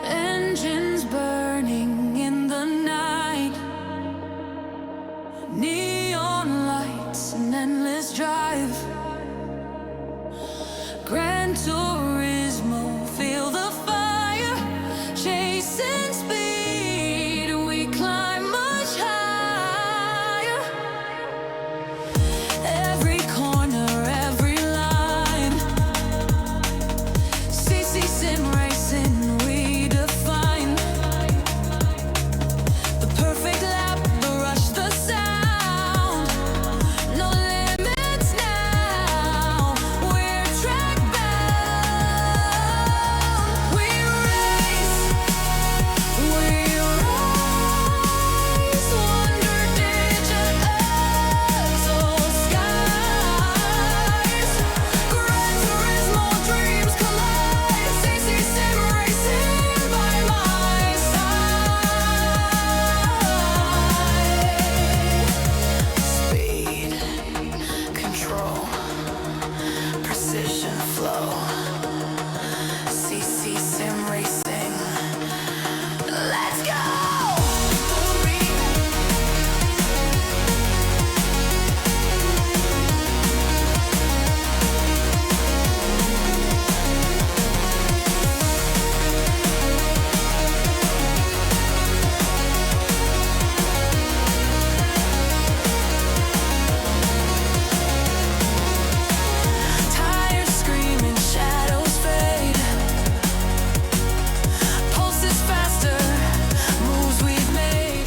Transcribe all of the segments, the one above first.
Engines burning in the night, neon lights, an endless drive. Gran Turismo, feel the fire, chasing speed. We climb much higher. Every corner, every line. CC Sim Racing, we define the perfect lap, the rush, the sound. No limits now. We're track bound. We race, we rise. Wonder digital skies. Gran Turismo dreams collide. CC Sim Racing by my side. Speed, control, precision, flow. CC Sim Racing. Let's go! Tires screaming, shadows fade. Pulses faster, moves we've made.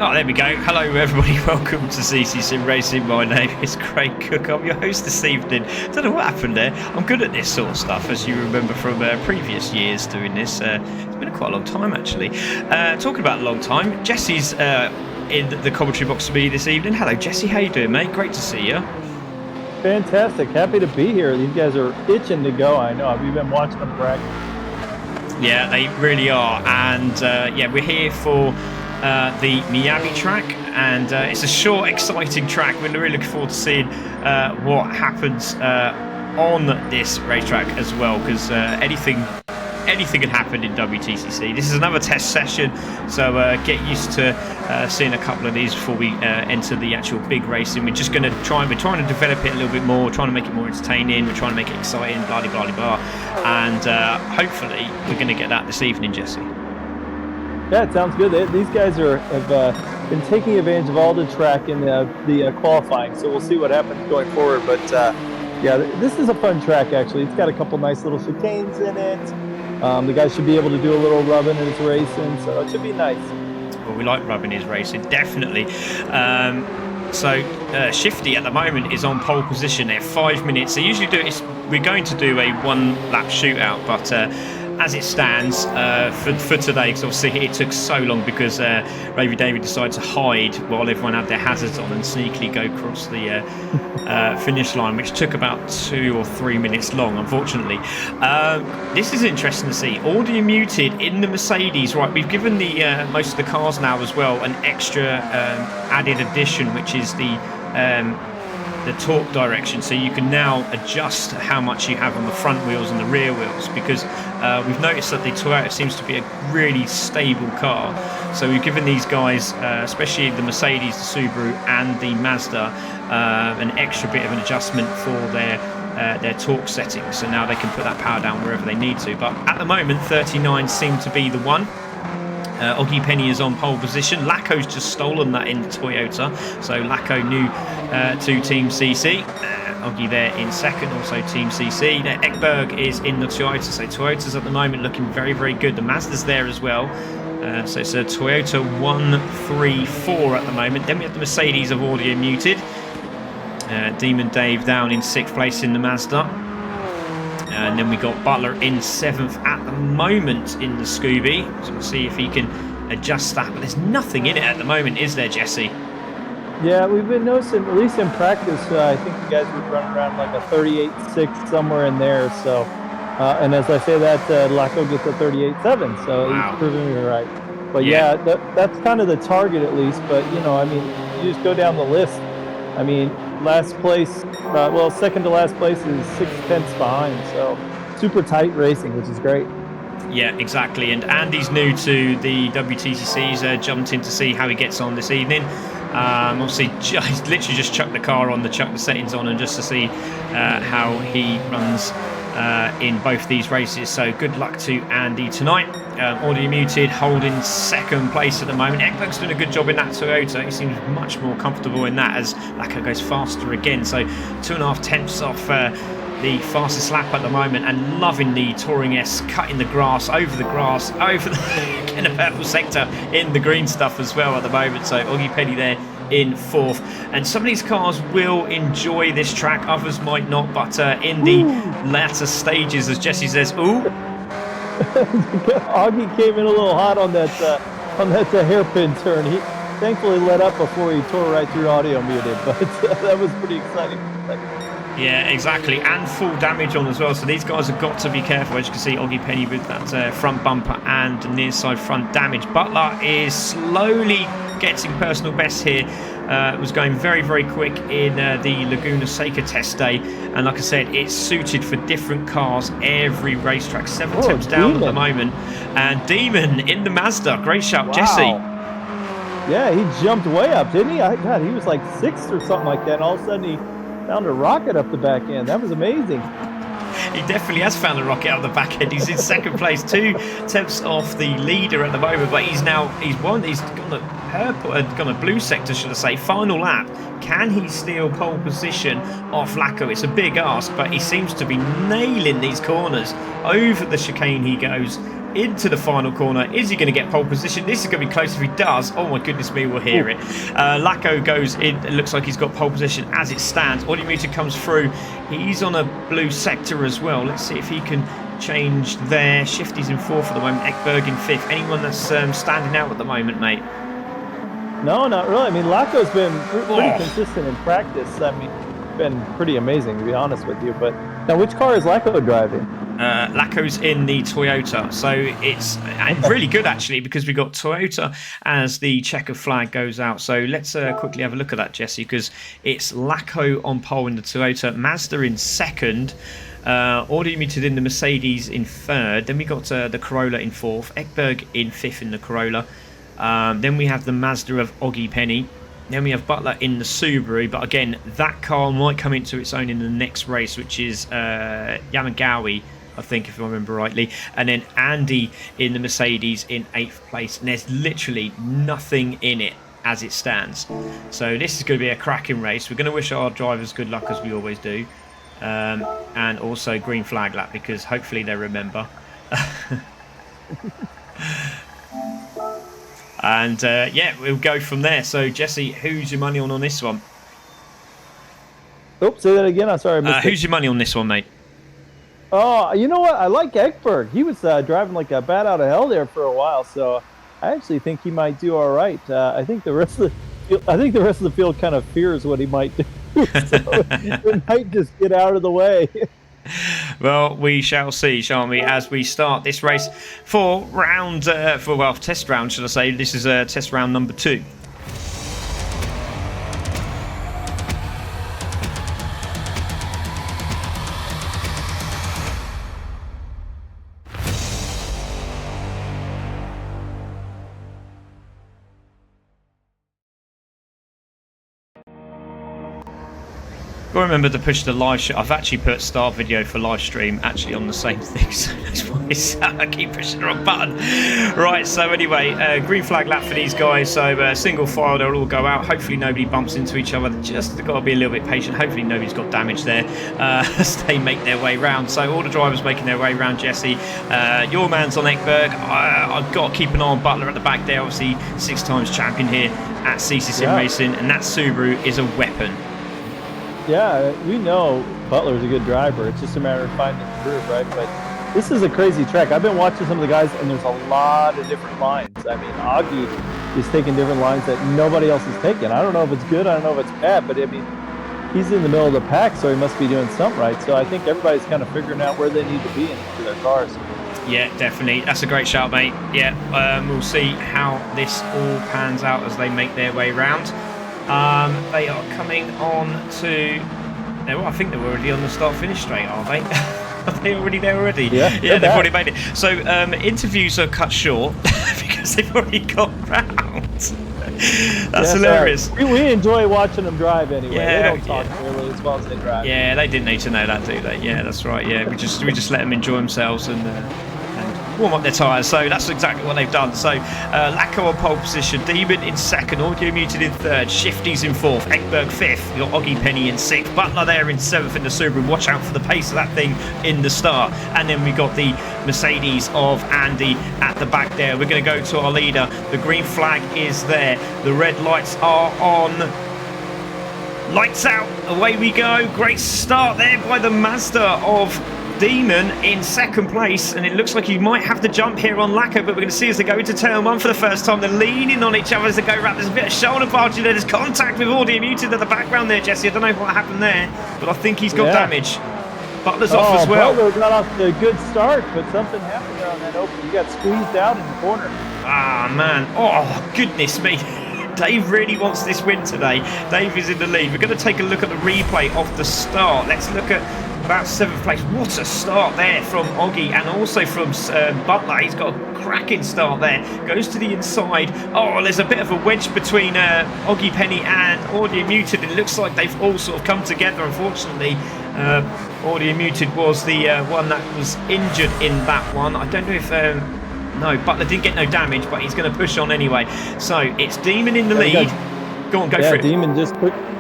Oh, there we go. Hello, everybody. Welcome to CC Sim Racing. My name is Craig Cook. I'm your host this evening. I don't know what happened there. I'm good at this sort of stuff, as you remember from previous years doing this. It's been quite a long time, actually. Talking about a long time, Jesse's in the commentary box for me this evening. Hello, Jesse. How you doing, mate? Great to see you. Fantastic. Happy to be here. These guys are itching to go. I know. We've been watching them practice. Yeah, they really are. And yeah, we're here for the Miami track, and it's a short, exciting track. We're really looking forward to seeing what happens on this racetrack as well, because anything can happen in Wtcc. This is another test session, so get used to seeing a couple of these before we enter the actual big racing. We're just going to trying to develop it a little bit more, trying to make it more entertaining, we're trying to make it exciting, blah blah blah blah, and hopefully we're going to get that this evening, Jesse. Yeah, it sounds good. These guys have been taking advantage of all the track in the qualifying, so we'll see what happens going forward. But yeah, this is a fun track, actually. It's got a couple nice little chicanes in it. The guys should be able to do a little rubbing as racing, so it should be nice. Well, we like rubbing his racing, definitely. So Shifty at the moment is on pole position. They have 5 minutes. They usually do it. We're going to do a one-lap shootout, but as it stands for today, because obviously it took so long because Ravy David decided to hide while everyone had their hazards on and sneakily go across the finish line, which took about 2 or 3 minutes long, unfortunately. This is interesting to see. Audio muted in the Mercedes, right? We've given the most of the cars now as well an extra added addition, which is the torque direction, so you can now adjust how much you have on the front wheels and the rear wheels, because we've noticed that the Toyota seems to be a really stable car. So we've given these guys, especially the Mercedes, the Subaru and the Mazda, an extra bit of an adjustment for their torque settings, so now they can put that power down wherever they need to. But at the moment 39 seem to be the one. Oggy Penny is on pole position. Lacko's just stolen that in Toyota, so Lacko new to Team CC. Oggy there in second, also Team CC. Now, Ekberg is in the Toyota, so Toyota's at the moment looking very, very good. The Mazda's there as well. So it's a Toyota 1-3-4 at the moment. Then we have the Mercedes of audio muted. Demon Dave down in 6th place in the Mazda. And then we got Butler in 7th at the moment in the Scooby. So we'll see if he can adjust that. But there's nothing in it at the moment, is there, Jesse? Yeah, we've been noticing, at least in practice, I think you guys would run around like a 38.6 somewhere in there. So, and as I say that, Laco gets a 38.7, so Wow. he's proving me right. But yeah, that's kind of the target at least. But you know, I mean, you just go down the list. I mean, last place, well, second to last place is 6/10 behind. So super tight racing, which is great. Yeah, exactly. And Andy's new to the WTCC. He's jumped in to see how he gets on this evening. Obviously, he's literally just chucked the car on, chucked the settings on, and just to see how he runs in both these races. So good luck to Andy tonight. Audio muted, holding second place at the moment. Ekberg's doing a good job in that Toyota. He seems much more comfortable in that as Laco goes faster again. So 2.5 tenths off the fastest lap at the moment, and loving the Touring S, cutting the grass, over the in the purple sector, in the green stuff as well at the moment. So Oggy Penny there in fourth, and some of these cars will enjoy this track, others might not, but in the latter stages, as Jesse says, ooh. Augie came in a little hot on that hairpin turn. He thankfully let up before he tore right through audio muted, but that was pretty exciting. Yeah, exactly, and full damage on as well. So these guys have got to be careful. As you can see, Oggy Penny with that front bumper and near side front damage. Butler is slowly getting personal best here. Was going very, very quick in the Laguna Seca test day, and like I said, it's suited for different cars every racetrack. 7 temps down at the moment, and Demon in the Mazda. Great shout, wow. Jesse. Yeah, he jumped way up, didn't he? God, he was like 6th or something like that, and all of a sudden he found a rocket up the back end. That was amazing. He definitely has found a rocket out the back end. He's in second place, 2 tenths off the leader at the moment, but he's gone a blue sector, should I say, final lap. Can he steal pole position off Laco? It's a big ask, but he seems to be nailing these corners. Over the chicane he goes, into the final corner. Is he going to get pole position? This is going to be close. If he does, oh my goodness me, we'll hear it. Laco goes in. It looks like he's got pole position as it stands. Audiometer comes through. He's on a blue sector as well. Let's see if he can change there. Shifty's in 4th at the moment. Ekberg in 5th. Anyone that's standing out at the moment, mate? No, not really. I mean, Laco's been pretty consistent in practice. I mean, been pretty amazing, to be honest with you. But now, which car is Laco driving? Laco's in the Toyota, so it's really good actually, because we got Toyota as the checker flag goes out. So let's quickly have a look at that, Jesse, because it's Laco on pole in the Toyota, Mazda in 2nd, audio muted in the Mercedes in 3rd, then we got the Corolla in 4th, Ekberg in 5th in the Corolla, then we have the Mazda of Oggy Penny. Then we have Butler in the Subaru, but again, that car might come into its own in the next race, which is Yamagawa, I think, if I remember rightly. And then Andy in the Mercedes in 8th place. And there's literally nothing in it as it stands. So this is going to be a cracking race. We're going to wish our drivers good luck, as we always do. And also green flag lap, because hopefully they remember. And yeah, we'll go from there. So Jesse, who's your money on this one? Oops, say that again. I'm sorry. Who's your money on this one, mate? Oh, you know what? I like Ekberg. He was driving like a bat out of hell there for a while, so I actually think he might do all right. I think the rest of the field kind of fears what he might do, so it might just get out of the way. Well, we shall see, shan't we, as we start this race for test round, should I say. This is test round number 2. Remember to push the live stream. I've actually put start video for live stream actually on the same thing, so that's why I keep pushing the wrong button. Right, so anyway, green flag lap for these guys. So single file, they'll all go out. Hopefully nobody bumps into each other. Just got to be a little bit patient. Hopefully nobody's got damage there as they make their way round. So all the drivers making their way round. Jesse, your man's on Ekberg. I've got to keep an eye on Butler at the back there. Obviously 6 times champion here at Wtcc Sim Racing, and that Subaru is a weapon. Yeah, we know Butler's a good driver. It's just a matter of finding the groove, right? But This is a crazy track. I've been watching some of the guys, and there's a lot of different lines. I mean, Augie is taking different lines that nobody else is taking. I don't know if it's good. I don't know if it's bad, but I mean, he's in the middle of the pack, so he must be doing something right. So I think everybody's kind of figuring out where they need to be in each of their cars. Yeah, definitely. That's a great shout, mate. Yeah, we'll see how this all pans out as they make their way round. They are coming on to... Well, I think they're already on the start-finish straight, are they? Are they already there already? Yeah, they've already made it. So interviews are cut short because they've already got round. That's hilarious. We enjoy watching them drive anyway. Yeah, they don't talk nearly as well as they drive. Yeah, they didn't need to know that, do they? Yeah, that's right. Yeah, we just let them enjoy themselves and warm up their tyres. So that's exactly what they've done. So Lacko on pole position, Demon in second, Audio Muted in third, Shifty's in fourth, Ekberg fifth, you've got Oggy Penny in sixth, Butler there in seventh in the Subaru. Watch out for the pace of that thing in the start. And then we got the Mercedes of Andy at the back there. We're going to go to our leader. The green flag is there. The red lights are on. Lights out. Away we go. Great start there by the Mazda of Demon in second place, and it looks like he might have the jump here on Lacko, but we're going to see as they go into turn one for the first time. They're leaning on each other as they go around. There's a bit of shoulder barging there. There's contact with Audio Muted at the background there, Jesse. I don't know what happened there, but I think he's got damage. Butler's off as well. Butler got off to a good start, but something happened there on that open. He got squeezed out in the corner. Ah, man. Oh, goodness me. Dave really wants this win today. Dave is in the lead. We're going to take a look at the replay of the start. Let's look at about seventh place. What a start there from Oggy and also from Butler. He's got a cracking start there. Goes to the inside. Oh, there's a bit of a wedge between Oggy Penny and Audio Muted. It looks like they've all sort of come together. Unfortunately, Audio Muted was the one that was injured in that one. I don't know if... no, Butler didn't get no damage, but he's going to push on anyway. So it's Demon in the lead. Go on, go for it.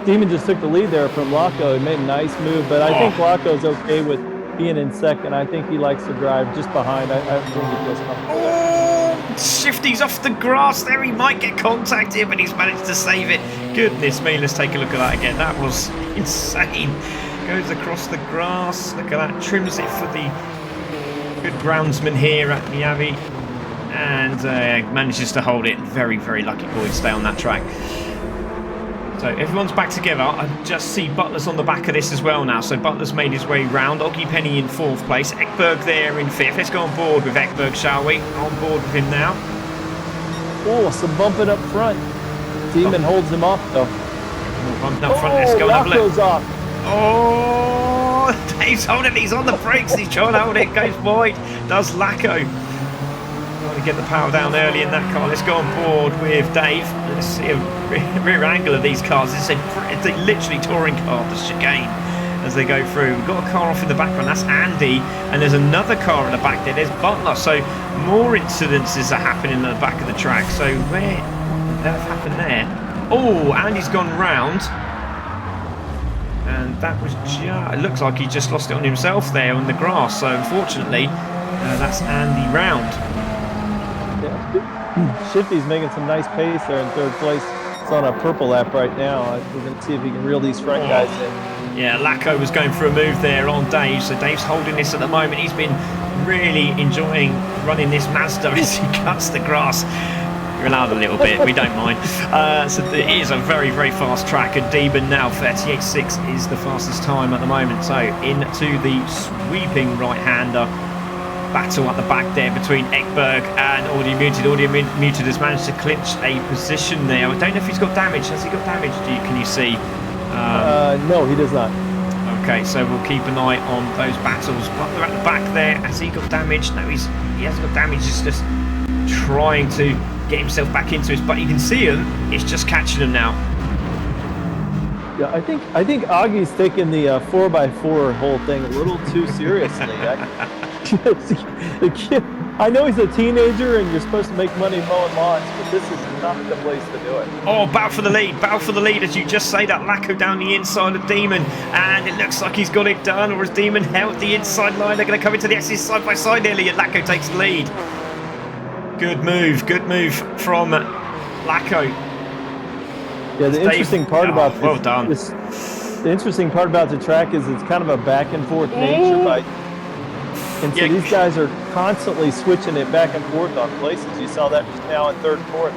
Demon just took the lead there from Lacko. He made a nice move, but I think Lacko's okay with being in second. I think he likes to drive just behind. I think he feels comfortable there. Shifty's off the grass there. He might get contact here, but he's managed to save it. Goodness me, let's take a look at that again. That was insane. Goes across the grass. Look at that. Trims it for the good groundsman here at Miyavi. And manages to hold it. Very, very lucky boy to stay on that track. So everyone's back together. I just see Butler's on the back of this as well now. So Butler's made his way round. Oggy Penny in fourth place. Ekberg there in fifth. Let's go on board with Ekberg, shall we? On board with him now. Oh, some bumping up front. Demon holds him off though. Bumping up front. Let's go and have a look. Off. Oh, Dave's holding. He's on the brakes. He's trying to hold it. Goes wide. Does Lacko. To get the power down early in that car. Let's go on board with Dave. Let's see a rear angle of these cars. It's a literally touring car, the chicane, as they go through. We've got a car off in the background. That's Andy, and there's another car in the back there. There's Butler. So more incidences are happening in the back of the track. So what have happened there? Oh, Andy's gone round, and that was it looks like he just lost it on himself there on the grass. So unfortunately, that's Andy round. Shifty's making some nice pace there in third place. It's on a purple lap right now. We're going to see if he can reel these front guys in. Yeah, Lacko was going for a move there on Dave. So Dave's holding this at the moment. He's been really enjoying running this Mazda as he cuts the grass. You're allowed a little bit, we don't mind. So it is a very, very fast track. And Demon now, 38.6 is the fastest time at the moment. So into the sweeping right-hander. Battle at the back there between Ekberg and Audio Muted. Audio Muted has managed to clinch a position there. I don't know if he's got damage. Has he got damage? Can you see? No, he does not. Okay, so we'll keep an eye on those battles. Butler at the back there. Has he got damage? No, he hasn't got damage. He's just trying to get himself back into it. But you can see him. It's just catching him now. Yeah, I think Augie's taking the 4x4 whole thing a little too seriously. The kid, I know he's a teenager and you're supposed to make money mowing lawns, but this is not the place to do it. Oh, battle for the lead as you just say that. Lacko down the inside of Demon, and it looks like he's got it done, or has Demon held the inside line? They're going to come into the X's side by side nearly, and Lacko takes the lead. Good move from Lacko. Yeah, the interesting part about this, well done. The interesting part about the track is it's kind of a back and forth nature. And so Yeah. these guys are constantly switching it back and forth on places. You saw that just now in third and fourth.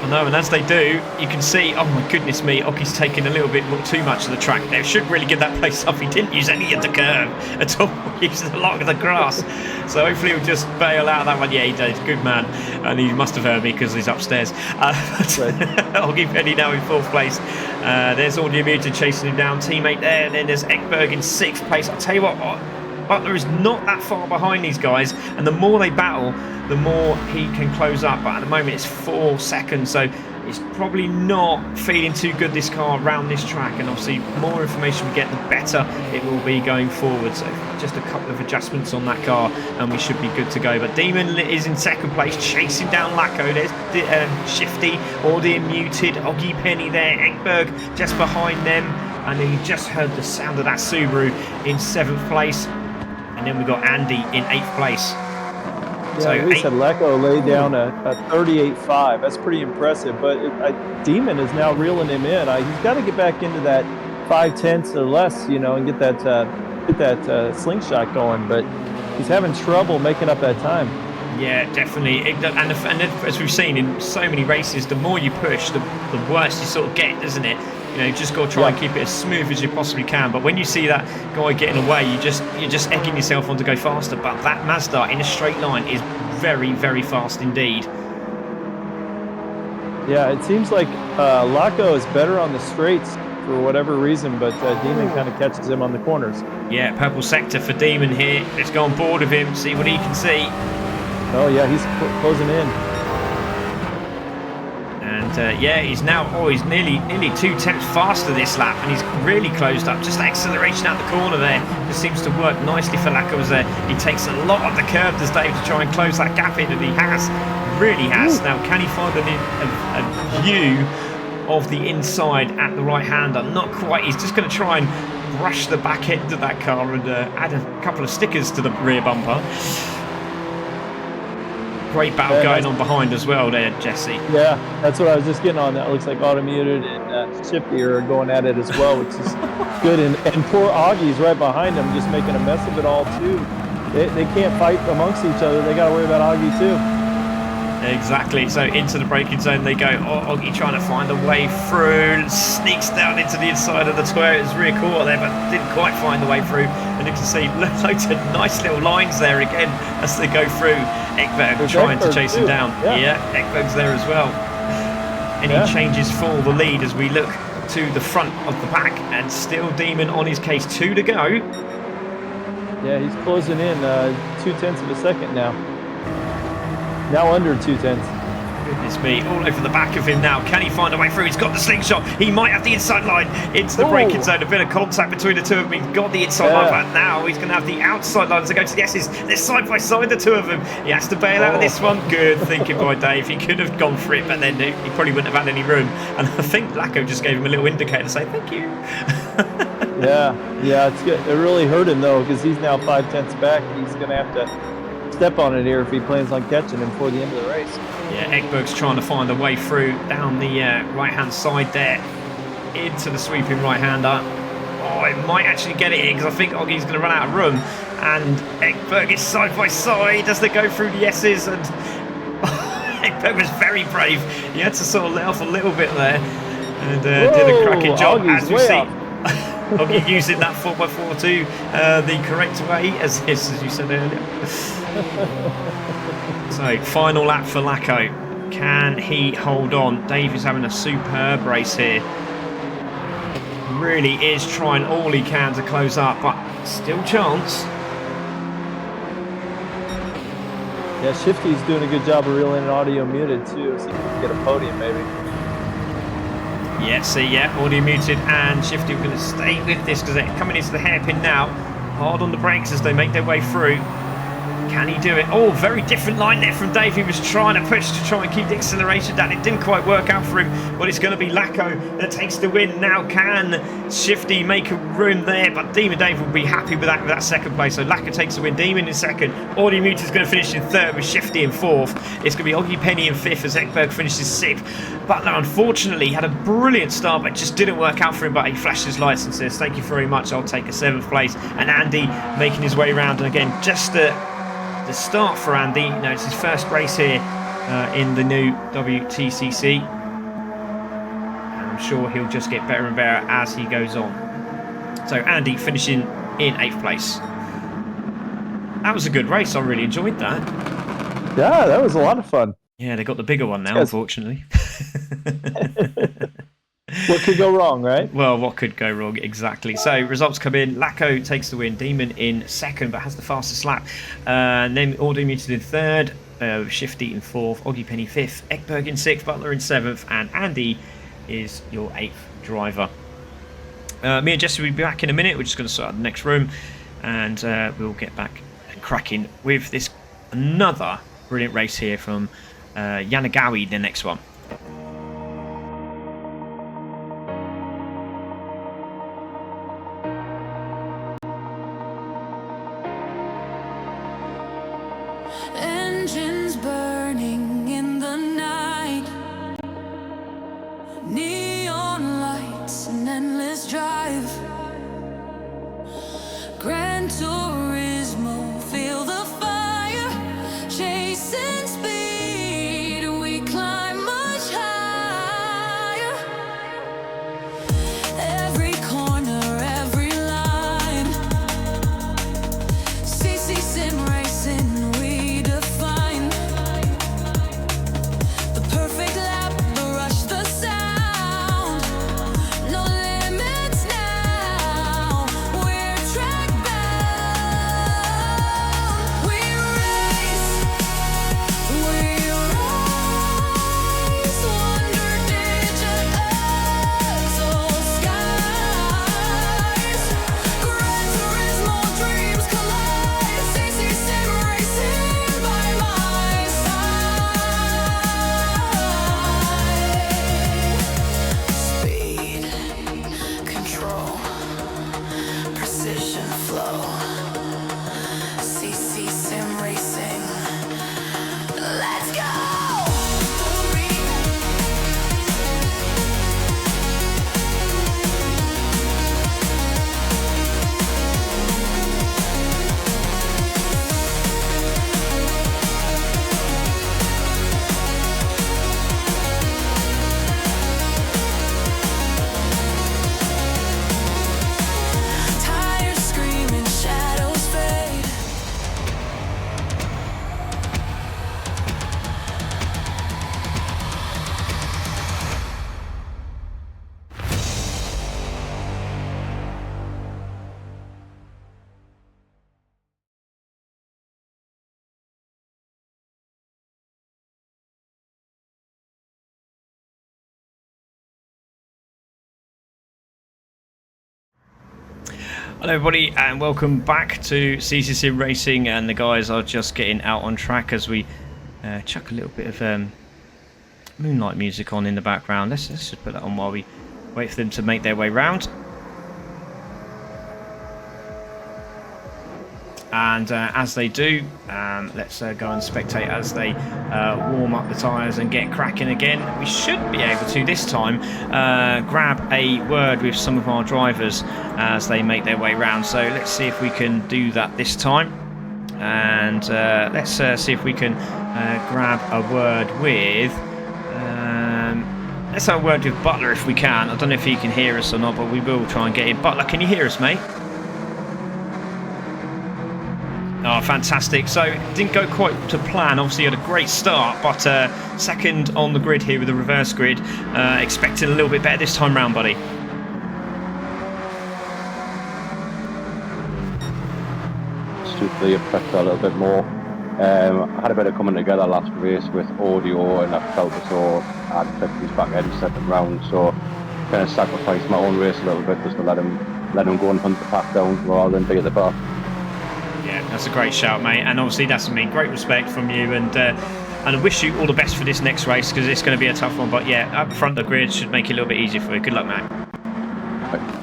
I know, and as they do, you can see, oh my goodness me, Oki's taking a little bit too much of the track there. Should really get that place up. He didn't use any of the curve at all. He used a lot of the grass. So hopefully he'll just bail out that one. Yeah, he did. Good man. And he must have heard me because he's upstairs. Oki Penny now in 4th place. There's Audio Muted chasing him down. Teammate there. And then there's Ekberg in 6th place. I'll tell you what, Butler is not that far behind these guys, and the more they battle, the more he can close up. But at the moment it's 4 seconds, so it's probably not feeling too good, this car, around this track. And obviously more information we get, the better it will be going forward. So just a couple of adjustments on that car and we should be good to go. But Demon is in 2nd place, chasing down Lacko. There's Shifty, Audio Muted, Oggy Penny there, Ekberg just behind them, and then you just heard the sound of that Subaru in 7th place. And then we got Andy in 8th place. Yeah, So we said Lacko laid down a 38.5. That's pretty impressive. But Demon is now reeling him in. He's got to get back into that 5/10 or less, and get that slingshot going. But he's having trouble making up that time. Yeah, definitely. And as we've seen in so many races, the more you push, the worse you sort of get, isn't it? You just got to try and keep it as smooth as you possibly can. But when you see that guy getting away, you're just egging yourself on to go faster. But that Mazda in a straight line is very, very fast indeed. Yeah, it seems like Lacko is better on the straights for whatever reason, but Demon kind of catches him on the corners. Yeah, purple sector for Demon here. Let's go on board with him, see what he can see. Oh yeah, he's closing in. And yeah, he's now, he's nearly 2/10 faster this lap, and he's really closed up. Just acceleration out the corner there just seems to work nicely for Lacko as he takes a lot of the curve, does Dave, to try and close that gap in, and he really has. Now, can he find a view of the inside at the right hander? Not quite. He's just going to try and brush the back end of that car and add a couple of stickers to the rear bumper. Great battle going on behind as well there, Jesse. Yeah, that's what I was just getting on. That looks like Automuted and Shifty are going at it as well, which is good. And poor Augie's right behind him, just making a mess of it all too. They can't fight amongst each other. They got to worry about Augie too. Exactly. So into the braking zone they go. Augie trying to find a way through. Sneaks down into the inside of the Toyota's rear quarter there, but didn't quite find the way through. And you can see loads of nice little lines there again as they go through. Ekberg trying to chase him down. Yeah, Ekberg's there as well. Any changes for the lead as we look to the front of the pack, and still Demon on his case. 2 to go. Yeah, he's closing in 0.2 of a second now. Now under 0.2. Goodness me, all over the back of him now. Can he find a way through? He's got the slingshot. He might have the inside line into the braking zone. A bit of contact between the two of them. He's got the inside line, but now he's going to have the outside line as they go to the S's. They're side by side, the two of them. He has to bail out of this one. Good thinking by Dave. He could have gone for it, but then he probably wouldn't have had any room. And I think Lacko just gave him a little indicator to say thank you. yeah, it's good. It really hurt him though, because he's now 0.5 back. He's going to have to step on it here if he plans on catching him before the end of the race. Yeah, Ekberg's trying to find a way through down the right-hand side there into the sweeping right-hander. Oh, it might actually get it in because I think Oggie's going to run out of room. And Ekberg is side by side as they go through the S's. And Ekberg was very brave. He had to sort of let off a little bit there and did a cracking job, Oggie's as we see. Oggie using that 4x4 to the correct way, as you said earlier. So, final lap for Lacko. Can he hold on? Dave is having a superb race here. Really is trying all he can to close up, but still chance. Yeah, Shifty's doing a good job of reeling in Audio Muted too, so he can get a podium maybe. Yeah, see, Audio Muted and Shifty are going to stay with this because they're coming into the hairpin now. Hard on the brakes as they make their way through. Can he do it? Oh, very different line there from Dave. He was trying to push to try and keep the acceleration down. It didn't quite work out for him, but it's going to be Lacko that takes the win. Now can Shifty make a room there, but Demon Dave will be happy with that second place. So Lacko takes the win, Demon in second. Audio Mute is going to finish in third with Shifty in fourth. It's going to be Oggy Penny in fifth as Ekberg finishes sixth. Butler, unfortunately, had a brilliant start, but it just didn't work out for him. But he flashed his lights and says, "Thank you very much, I'll take a seventh place." And Andy making his way around, and again, just the start for Andy. You know, it's his first race here in the new WTCC. And I'm sure he'll just get better and better as he goes on. So Andy finishing in 8th place. That was a good race. I really enjoyed that. Yeah, that was a lot of fun. Yeah, they got the bigger one now, unfortunately. What could go wrong, right? Well, what could go wrong? Exactly. So results come in. Lacko takes the win. Demon in second, but has the fastest lap. And then Audio Muted in third. Shifty in fourth. Oggy Penny fifth. Ekberg in sixth. Butler in seventh. And Andy is your 8th driver. Me and Jesse will be back in a minute. We're just going to sort out the next room, and we'll get back and cracking with this another brilliant race here from Yanagawi, the next one. Engines burning in the night, neon lights, an endless drive. Gran Turismo, feel the fire, chasing speed. We climb much higher. Every corner, every line. CC Sim Racing, we define the perfect lap, the rush, the sound. No limits now. We're track bound. We race, we rise. Wonder digital skies. Gran Turismo dreams collide. CC Sim Racing by my side. Speed, control, precision, flow. CC Sim Racing. Let's go! Tires screaming, shadows fade. Hello everybody, and welcome back to CC Sim Racing. And the guys are just getting out on track as we chuck a little bit of moonlight music on in the background. Let's just put that on while we wait for them to make their way round. And as they do, let's go and spectate as they warm up the tyres and get cracking again. We should be able to, this time, grab a word with some of our drivers as they make their way round. So let's see if we can do that this time. And let's see if we can grab a word with... let's have a word with Butler if we can. I don't know if he can hear us or not, but we will try and get him. Butler, can you hear us, mate? Oh, fantastic. So it didn't go quite to plan. Obviously, you had a great start, but second on the grid here with the reverse grid. Expecting a little bit better this time round, buddy. Stupidly affected a little bit more. I had a bit of coming together last race with audio, and I felt as though I'd flipped his back end second round, so kind of sacrificed my own race a little bit just to let him go and hunt the pack down rather than be at the back. Yeah, that's a great shout, mate. And obviously, that's great respect from you. And I wish you all the best for this next race because it's going to be a tough one. But yeah, up front of the grid should make it a little bit easier for you. Good luck, mate.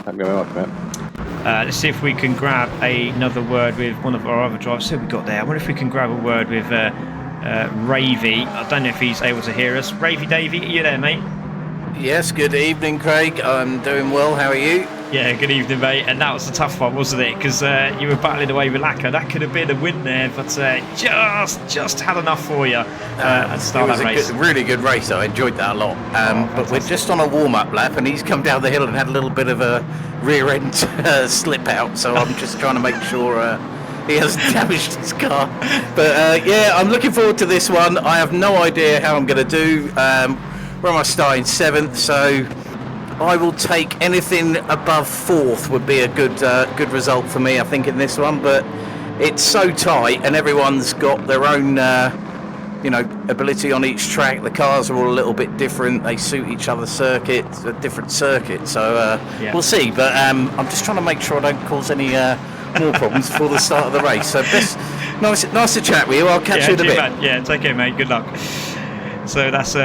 Thank you very much, mate. Let's see if we can grab another word with one of our other drivers. Who we got there? I wonder if we can grab a word with Ravy. I don't know if he's able to hear us. Ravy Davey, are you there, mate? Yes, good evening, Craig. I'm doing well. How are you? Yeah, good evening, mate. And that was a tough one, wasn't it? Because you were battling away with Lacko. That could have been a win there, but just had enough for you at start that race. It was a really good race. I enjoyed that a lot. But we're just on a warm-up lap, and he's come down the hill and had a little bit of a rear-end slip out. So I'm just trying to make sure he hasn't damaged his car. But yeah, I'm looking forward to this one. I have no idea how I'm going to do. Where am I starting? 7th, so I will take anything above 4th would be a good result for me, I think, in this one. But it's so tight, and everyone's got their own, ability on each track. The cars are all a little bit different. They suit each other's circuits, a different circuit. So we'll see. But I'm just trying to make sure I don't cause any more problems before the start of the race. So nice to chat with you. I'll catch you in a bit. Man. Yeah, take care, mate. Good luck. So that's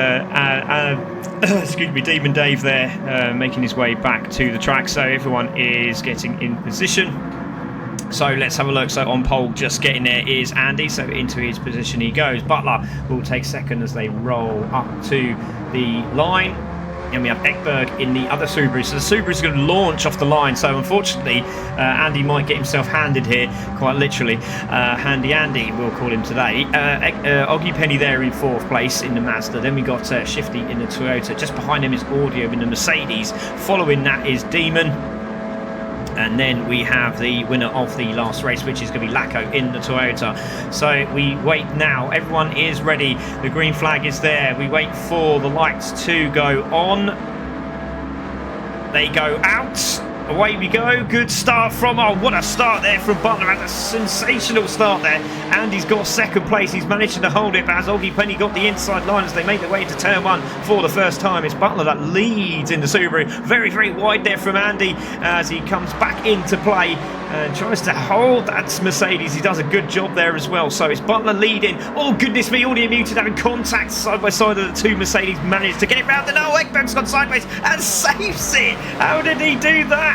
excuse me, Demon Dave there, making his way back to the track. So everyone is getting in position. So let's have a look. So on pole, just getting there is Andy. So into his position he goes. Butler will take second as they roll up to the line. And we have Ekberg in the other Subaru. So the Subaru is going to launch off the line. So unfortunately, Andy might get himself handed here, quite literally. Handy Andy, we'll call him today. Oggy Penny there in 4th place in the Mazda. Then we got Shifty in the Toyota. Just behind him is Audio in the Mercedes. Following that is Demon. And then we have the winner of the last race, which is going to be Lacko in the Toyota. So we wait now. Everyone is ready. The green flag is there. We wait for the lights to go on. They go out. Away we go. Good start from... Oh, what a start there from Butler. Had a sensational start there. Andy's got 2nd place. He's managed to hold it. But as Oggy Penny got the inside line as they make their way into turn 1 for the first time. It's Butler that leads in the Subaru. Very, very wide there from Andy as he comes back into play and tries to hold that Mercedes. He does a good job there as well. So it's Butler leading. Oh, goodness me. Audio muted, having contact side by side of the 2 Mercedes. Managed to get it round. And oh, Ekberg's gone sideways and saves it. How did he do that?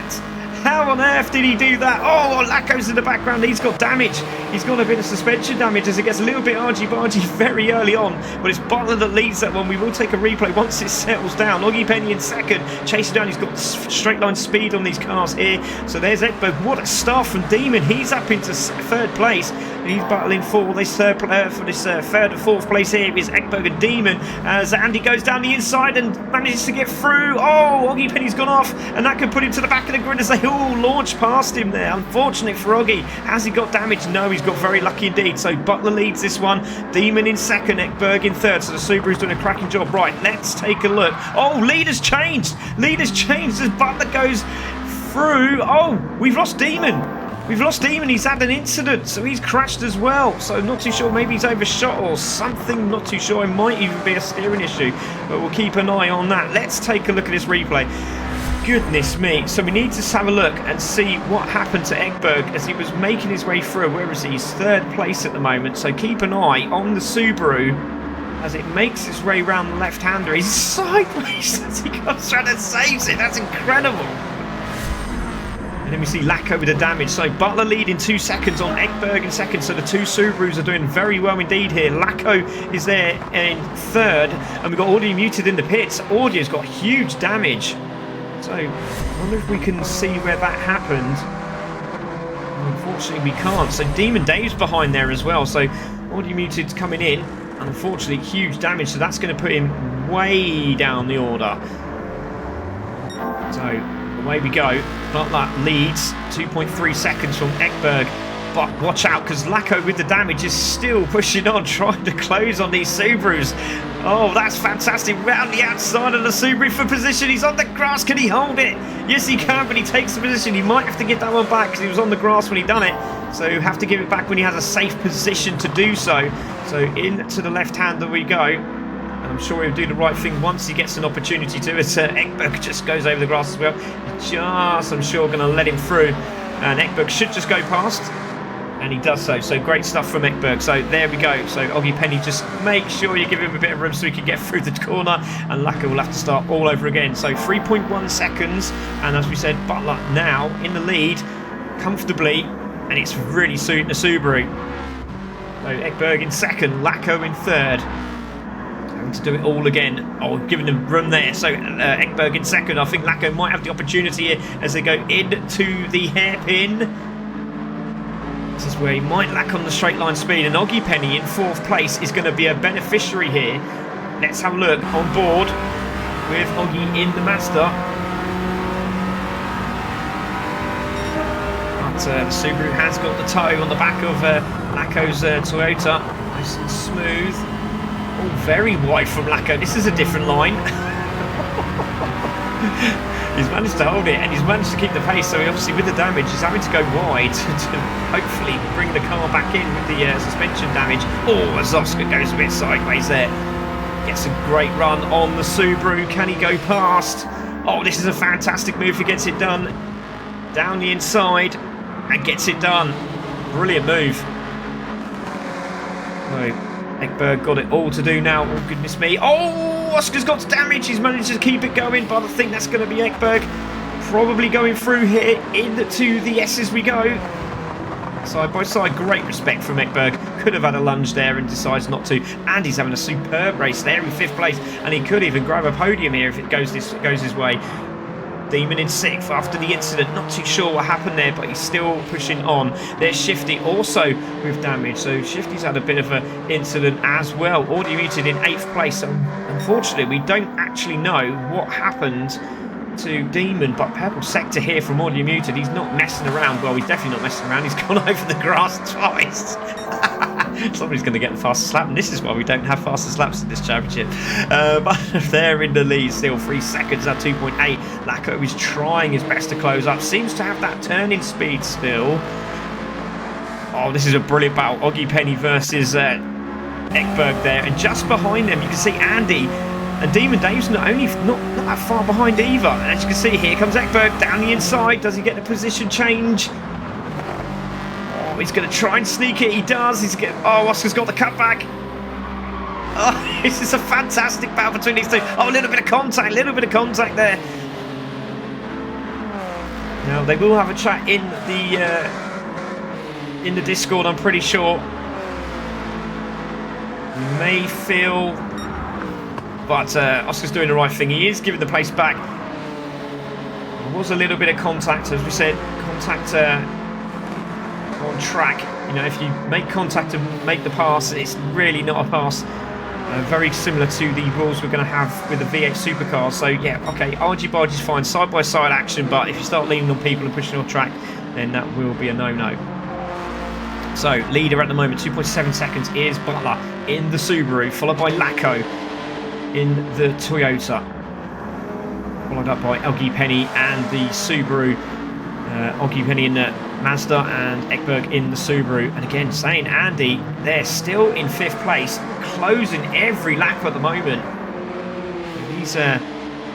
How on earth did he do that? Oh, Lacko's in the background. He's got damage. He's got a bit of suspension damage as it gets a little bit argy-bargy very early on. But it's Butler that leads that one. We will take a replay once it settles down. Oggy Penny in 2nd. Chasing down. He's got straight line speed on these cars here. So there's Ekberg. What a start from Demon. He's up into 3rd place. He's battling for this third and 4th place here is Ekberg and Demon as Andy goes down the inside and manages to get through. Oh, Oggy Penny's gone off and that could put him to the back of the grid as they all launch past him there. Unfortunate for Oggy. Has he got damage? No, he's got very lucky indeed. So Butler leads this one. Demon in 2nd, Ekberg in 3rd. So the Subaru's doing a cracking job. Right, let's take a look. Oh, leader's changed. Leader's changed as Butler goes through. Oh, we've lost Demon. We've lost Demon. He's had an incident, so he's crashed as well. So not too sure. Maybe he's overshot or something. Not too sure. It might even be a steering issue, but we'll keep an eye on that. Let's take a look at this replay. Goodness me. So we need to have a look and see what happened to Ekberg as he was making his way through. Where is he? He's 3rd place at the moment. So keep an eye on the Subaru as it makes its way around the left-hander. He's sideways as he comes around and saves it. That's incredible. And then we see Lacko with the damage. So Butler leading 2 seconds on Ekberg in 2nd. So the 2 Subarus are doing very well indeed here. Lacko is there in 3rd. And we've got Audio muted in the pits. Audio's got huge damage. So I wonder if we can see where that happened. Unfortunately, we can't. So Demon Dave's behind there as well. So Audio muted's coming in. Unfortunately, huge damage. So that's going to put him way down the order. So away we go. Butler leads 2.3 seconds from Ekberg. But watch out, because Lacko with the damage is still pushing on, trying to close on these Subarus. Oh, that's fantastic. Round the outside of the Subaru for position. He's on the grass. Can he hold it? Yes, he can, but he takes the position. He might have to give that one back because he was on the grass when he done it. So you have to give it back when he has a safe position to do so. So into the left-hander we go. And I'm sure he'll do the right thing once he gets an opportunity to. As Ekberg just goes over the grass as well. Just, I'm sure, going to let him through. And Ekberg should just go past. And he does so. So great stuff from Ekberg. So there we go. So Oggy Penny, just make sure you give him a bit of room so he can get through the corner. And Lacko will have to start all over again. So 3.1 seconds. And as we said, Butler now in the lead comfortably. And it's really suiting the Subaru. So Ekberg in second, Lacko in third. Having to do it all again. Oh, giving them room there. So Ekberg in second. I think Lacko might have the opportunity here as they go into the hairpin. This is where he might lack on the straight line speed, and Oggy Penny in fourth place is going to be a beneficiary here. Let's have a look on board with Oggy in the Mazda. But the Subaru has got the toe on the back of Lacko's Toyota. Nice and smooth. Oh, very wide from Lacko. This is a different line. He's managed to hold it, and he's managed to keep the pace. So he obviously, with the damage, he's having to go wide to hopefully bring the car back in with the suspension damage. Oh, as Oscar goes a bit sideways there. Gets a great run on the Subaru. Can he go past? Oh, this is a fantastic move. He gets it done down the inside and gets it done. Brilliant move. So Ekberg got it all to do now. Oh, goodness me. Oh, Oscar's got damage. He's managed to keep it going, but I think that's going to be Ekberg probably going through here into the S's we go. Side by side, great respect from Ekberg. Could have had a lunge there and decides not to. And he's having a superb race there in fifth place, and he could even grab a podium here if it goes his way. Demon in sixth after the incident. Not too sure what happened there, but he's still pushing on. There's Shifty also with damage. So Shifty's had a bit of an incident as well. Audio Muted in eighth place. So unfortunately, we don't actually know what happened to Demon, but purple sector here from Audio Muted. He's not messing around. Well, he's definitely not messing around. He's gone over the grass twice. Somebody's going to get the fastest lap, and this is why we don't have fastest laps in this championship. But they're in the lead still, 3 seconds at 2.8. Lacko is trying his best to close up, seems to have that turning speed still. Oh, this is a brilliant battle. Oggy Penny versus Ekberg there, and just behind them you can see Andy and Demon Dave's not that far behind either. And as you can see, here comes Ekberg down the inside. Does he get the position change? He's going to try and sneak it. He does. Oh, Oscar's got the cutback. Oh, this is a fantastic battle between these two. Oh, a little bit of contact there. Now they will have a chat in the Discord, I'm pretty sure. May feel, but Oscar's doing the right thing. He is giving the place back. There was a little bit of contact, as we said. Contact on track, you know, if you make contact and make the pass, it's really not a pass. Very similar to the rules we're going to have with the V8 supercars. So yeah, okay, argy-bargy is fine, side-by-side action, but if you start leaning on people and pushing on track, then that will be a no-no. So leader at the moment, 2.7 seconds, is Butler in the Subaru, followed by Lacko in the Toyota, followed up by Oggy Penny and the Subaru. Oggy Penny in the Mazda and Ekberg in the Subaru. And again, saying Andy, they're still in fifth place, closing every lap at the moment. These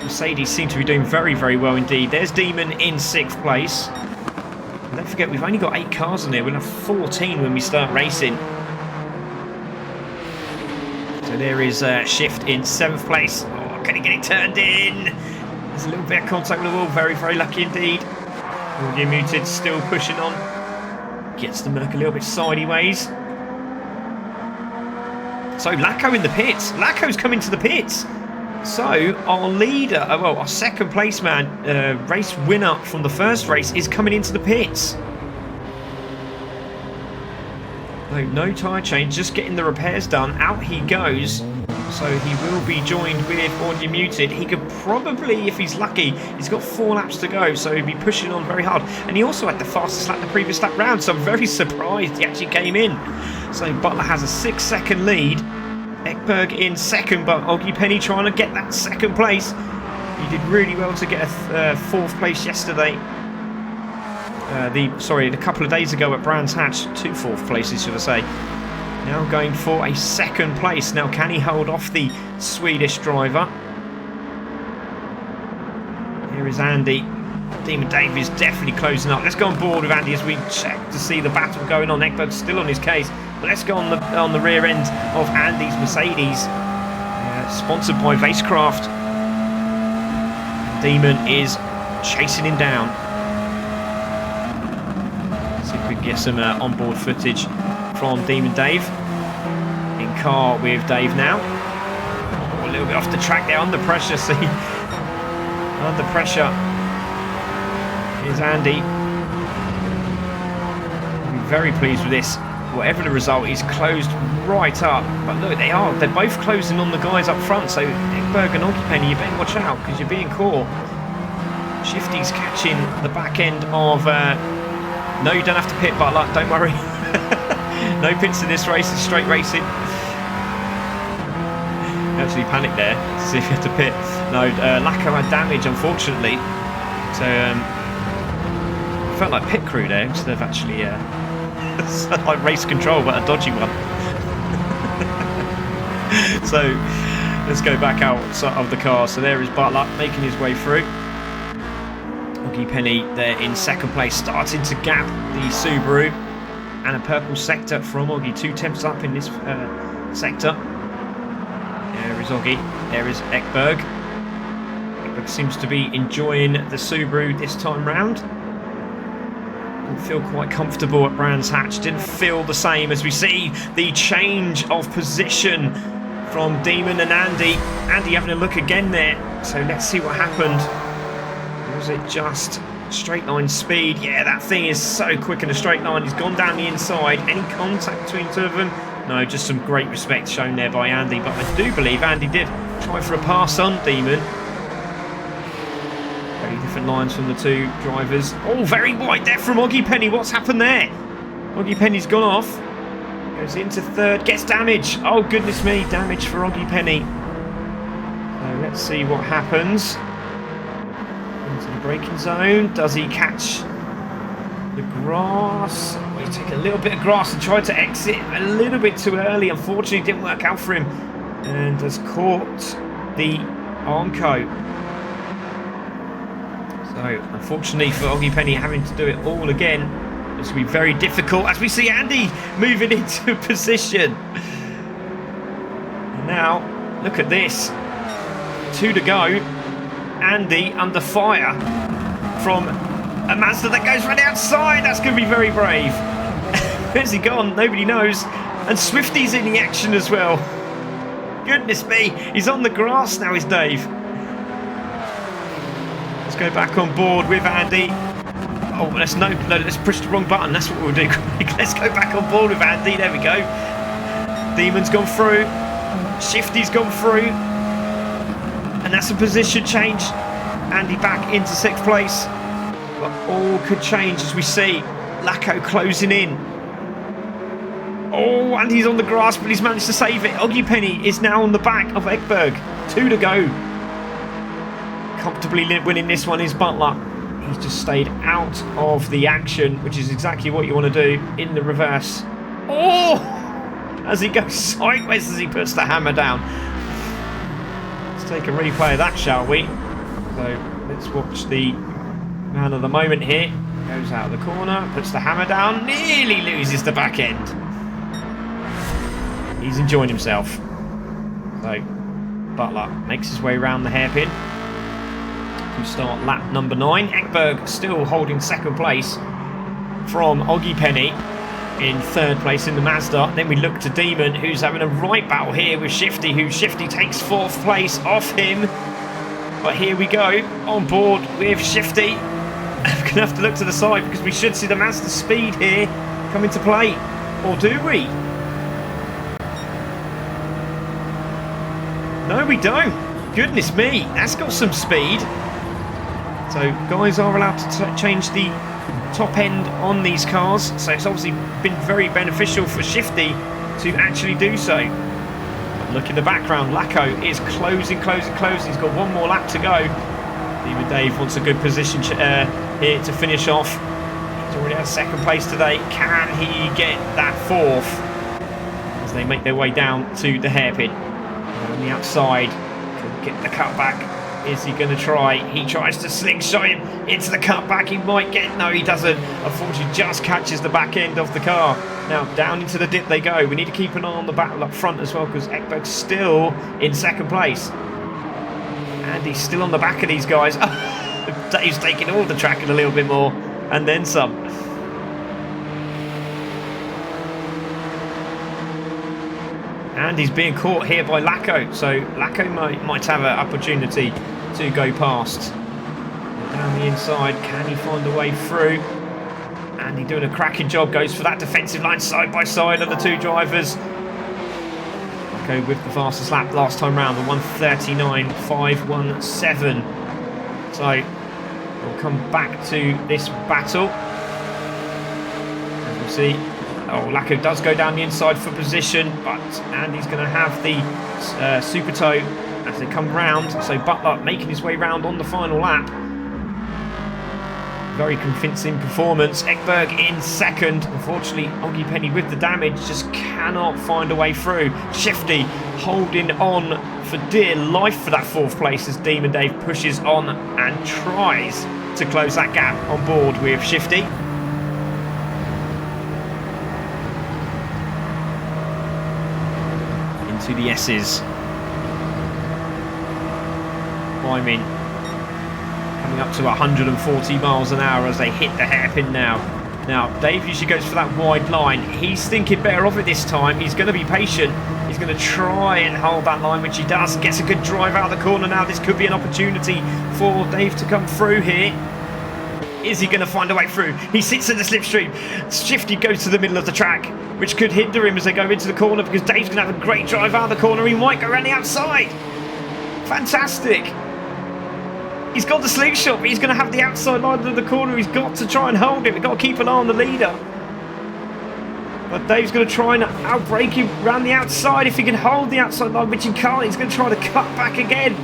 Mercedes seem to be doing very, very well indeed. There's Demon in sixth place. And don't forget, we've only got 8 cars in there. We'll have 14 when we start racing. So there is Shift in 7th place. Oh, can he get it turned in? There's a little bit of contact with the wall. Very, very lucky indeed. Audio Muted still pushing on. Gets the Merc a little bit sideways. So Lacko in the pits. Lacko's coming to the pits. So our leader, our second place man, race winner from the first race, is coming into the pits. No tyre change, just getting the repairs done. Out he goes. So he will be joined with Audio Muted. He could probably, if he's lucky, he's got 4 laps to go, so he'll be pushing on very hard. And he also had the fastest lap the previous lap round, so I'm very surprised he actually came in. So Butler has a 6-second lead. Ekberg in second, but Oggy Penny trying to get that second place. He did really well to get a 4th place yesterday. A couple of days ago at Brands Hatch, 2 4th places, should I say. Now going for a 2nd place. Now can he hold off the Swedish driver? Here is Andy. Demon Dave is definitely closing up. Let's go on board with Andy as we check to see the battle going on. Ekberg's still on his case, but let's go on the rear end of Andy's Mercedes, sponsored by Vacecraft. Demon is chasing him down. Let's see if we can get some onboard footage from Demon Dave. In car with Dave now. Oh, a little bit off the track there, under pressure. See, under pressure is Andy. I'm very pleased with this. Whatever the result, he's closed right up. But look, they're both closing on the guys up front. So Ekberg and Oggypenny, you better watch out because you're being caught. Shifty's catching the back end of. No, you don't have to pit, Butler. Don't worry. No pits in this race. It's straight racing. Actually panicked there to see if you had to pit. No, Lacko had damage, unfortunately. So felt like pit crew there instead of actually like race control, but a dodgy one. So let's go back out of the car. So there is Butler making his way through. Oggypenny there in second place, starting to gap the Subaru, and a purple sector from Oggy. 2 temps up in this sector. There is Oggy. There is Ekberg. Ekberg seems to be enjoying the Subaru this time round. Didn't feel quite comfortable at Brands Hatch. Didn't feel the same as we see the change of position from Demon and Andy. Andy having a look again there. So let's see what happened. Was it just straight line speed? Yeah, that thing is so quick in a straight line. He's gone down the inside. Any contact between the two of them? No, just some great respect shown there by Andy. But I do believe Andy did try for a pass on Demon. Very different lines from the two drivers. Oh, very wide there from Oggypenny. What's happened there? Oggypenny's gone off. Goes into third. Gets damage. Oh, goodness me. Damage for Oggypenny. So let's see what happens. Into the braking zone. Does he catch the grass? Well, he's taken a little bit of grass and tried to exit a little bit too early. Unfortunately, it didn't work out for him. And has caught the Armco. So, unfortunately for Oggypenny, having to do it all again, it's going to be very difficult as we see Andy moving into position. And now, look at this. 2 to go. Andy under fire from a Mazda that goes right outside. That's going to be very brave. Where's he gone? Nobody knows. And Swifty's in the action as well. Goodness me. He's on the grass now, is Dave. Let's go back on board with Andy. Oh, let's push the wrong button. That's what we'll do. Let's go back on board with Andy. There we go. Demon's gone through. Shifty's gone through. And that's a position change. Andy back into 6th place. But all could change as we see Lacko closing in. Oh, Andy's on the grass, but he's managed to save it. Oggypenny is now on the back of Ekberg. 2 to go. Comfortably winning this one is Butler. He's just stayed out of the action, which is exactly what you want to do in the reverse. Oh! As he goes sideways as he puts the hammer down. Let's take a replay of that, shall we? So let's watch the man of the moment here. Goes out of the corner, puts the hammer down, nearly loses the back end. He's enjoying himself. So Butler makes his way around the hairpin to start lap number 9. Ekberg still holding 2nd place from Oggypenny in 3rd place in the Mazda. Then we look to Demon, who's having a right battle here with Shifty, who Shifty takes 4th place off him. But here we go, on board with Shifty. I'm going to have to look to the side because we should see the Mazda speed here come into play. Or do we? No, we don't. Goodness me, that's got some speed. So guys are allowed to change the top end on these cars. So it's obviously been very beneficial for Shifty to actually do so. But look in the background, Lacko is closing. He's got 1 more lap to go. Even Dave wants a good position here to finish off. He's already had 2nd place today. Can he get that 4th as they make their way down to the hairpin? On the outside, could get the cut back. Is he going to try? He tries to slingshot him into the cutback. He might get... No, he doesn't. Unfortunately, just catches the back end of the car. Now, down into the dip they go. We need to keep an eye on the battle up front as well, because Ekberg's still in second place. And he's still on the back of these guys. Dave's taking all the track a little bit more. And then some. And he's being caught here by Lacko. So Lacko might have an opportunity to go past. Down the inside, can he find a way through? And he's doing a cracking job, goes for that defensive line side by side of the two drivers. Lacko with the fastest lap last time round, the 1:39.517. So we'll come back to this battle. As we'll see. Oh, Lacko does go down the inside for position, but Andy's going to have the super toe as they come round. So Butler making his way round on the final lap. Very convincing performance. Ekberg in second. Unfortunately, Oggy Penny with the damage just cannot find a way through. Shifty holding on for dear life for that fourth place as Demon Dave pushes on and tries to close that gap on board with Shifty. To the S's. Climbing. Coming up to 140 miles an hour as they hit the hairpin now. Now, Dave usually goes for that wide line. He's thinking better of it this time. He's going to be patient. He's going to try and hold that line, which he does. Gets a good drive out of the corner now. This could be an opportunity for Dave to come through here. Is he going to find a way through? He sits in the slipstream. Shifty goes to the middle of the track, which could hinder him as they go into the corner because Dave's going to have a great drive out of the corner. He might go around the outside. Fantastic. He's got the slingshot, but he's going to have the outside line of the corner. He's got to try and hold it. We've got to keep an eye on the leader. But Dave's going to try and outbrake him around the outside if he can hold the outside line, which he can't. He's going to try to cut back again.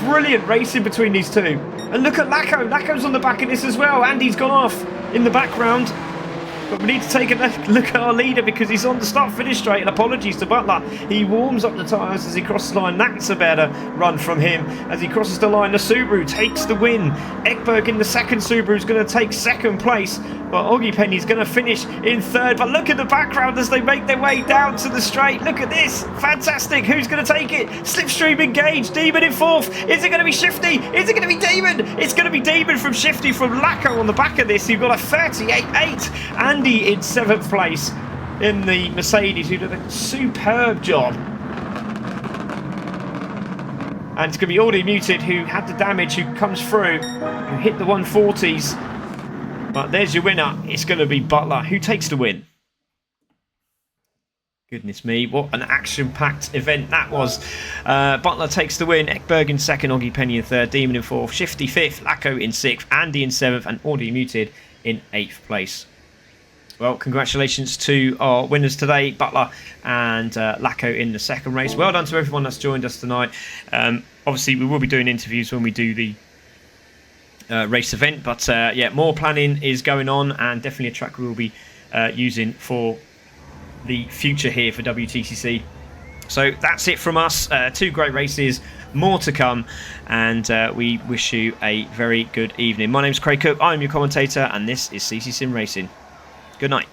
Brilliant racing between these two. And look at Lacko. Lacko's on the back of this as well. Andy's gone off in the background. But we need to take a look at our leader because he's on the start-finish straight. And apologies to Butler. He warms up the tyres as he crosses the line. That's a better run from him. As he crosses the line, the Subaru takes the win. Ekberg in the second Subaru is going to take second place. But Oggy Penny's going to finish in third. But look at the background as they make their way down to the straight. Look at this. Fantastic. Who's going to take it? Slipstream engaged. Demon in fourth. Is it going to be Shifty? Is it going to be Demon? It's going to be Demon from Shifty from Lacko on the back of this. You've got a 38.8. Andy in seventh place in the Mercedes, who did a superb job. And it's going to be Already Muted, who had the damage, who comes through, who hit the 140s. But there's your winner. It's going to be Butler, who takes the win. Goodness me, what an action-packed event that was. Butler takes the win. Ekberg in second, Oggy Penny in third, Demon in fourth, Shifty fifth, Lacko in sixth, Andy in seventh, and Already Muted in eighth place. Well, congratulations to our winners today, Butler and Lacko in the second race. Well done to everyone that's joined us tonight. Obviously, we will be doing interviews when we do the race event, but yeah, more planning is going on, and definitely a track we will be using for the future here for WTCC. So that's it from us. Two great races, more to come, and we wish you a very good evening. My name's Craig Cook, I'm your commentator, and this is CC Sim Racing. Good night.